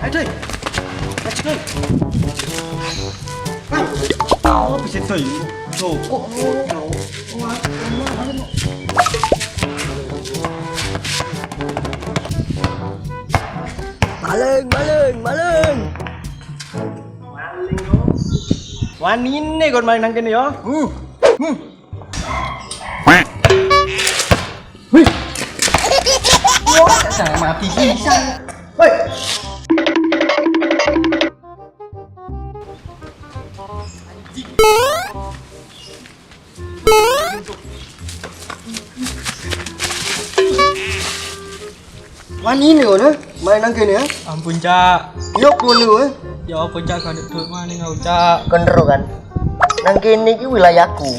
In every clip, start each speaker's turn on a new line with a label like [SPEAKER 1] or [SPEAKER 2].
[SPEAKER 1] Aduh. Aduh. Oh, bisa tuh. Tuh.
[SPEAKER 2] Maling.
[SPEAKER 1] Wani ini kon main nang kene ya. Wih. Wah, jangan mati pisan. Woi. Wani ini kon main nang kene ya.
[SPEAKER 3] Ampun cak,
[SPEAKER 1] Yo kono eh.
[SPEAKER 3] ya apa cak kadek duit mana ngau cak.
[SPEAKER 2] Kendero kan. Nang kene iki wilayahku.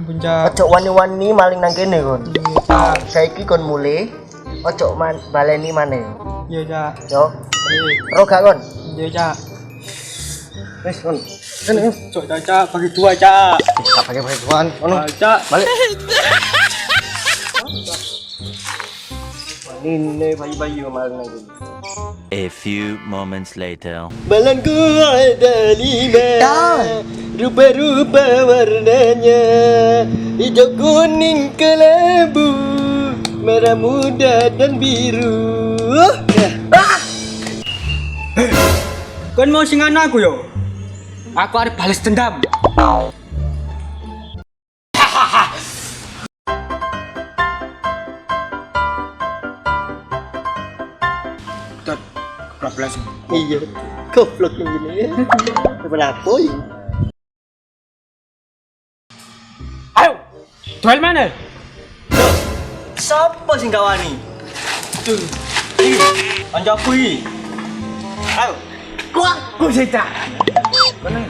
[SPEAKER 3] Ampun cak,
[SPEAKER 2] Ojo wani-wani maling nang kene kon.
[SPEAKER 3] iya cak,
[SPEAKER 2] Saiki kon mulai ojo baleni maneh.
[SPEAKER 3] iya cak,
[SPEAKER 2] Yo,
[SPEAKER 3] iya,
[SPEAKER 2] ro gak kon?
[SPEAKER 3] iya cak.
[SPEAKER 1] Wes kon. Kene.
[SPEAKER 3] Cok cak, bagi dua cak.
[SPEAKER 1] Tak pakai tuan. Ono.
[SPEAKER 3] Cak,
[SPEAKER 1] Balik. Ini bayi-bayi maling nang kene.
[SPEAKER 4] A few moments later.
[SPEAKER 1] Balanku ada 5, rupa-rupa warnanya, hijau kuning kelabu, merah muda dan biru.
[SPEAKER 3] kan mau singan aku yo. Aku harus balas dendam. Tet, kebablas.
[SPEAKER 1] Iya, goblok yang gini. Berlaku.
[SPEAKER 3] Ayo, duel mana?
[SPEAKER 1] Siapa sing gak wani? Tuh, iki, kancaku iki. Ayo,
[SPEAKER 3] Aku sih cak.
[SPEAKER 1] menang.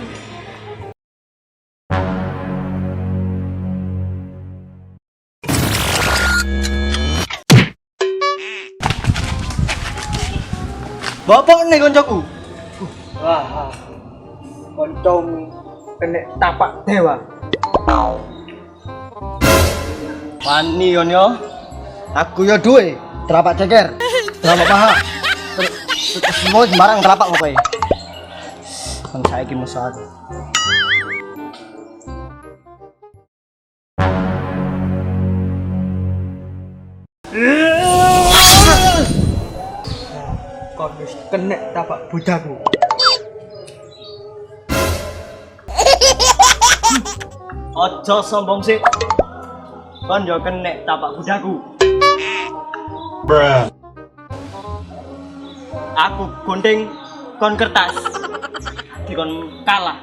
[SPEAKER 1] Bapak nih koncoku.
[SPEAKER 3] Wah, koncom kena tapak dewa.
[SPEAKER 1] Wani kon yo. Aku yo duwe terapak ceker, terapak paha. Terus semua sembarang terapak pokoknya. Kan saiki musuhan.
[SPEAKER 3] Kau wis kena tapak budaku.
[SPEAKER 1] Ojo sombong sih. Kon yo kena tapak budaku. Aku gunting kon kertas. Dikon kalah.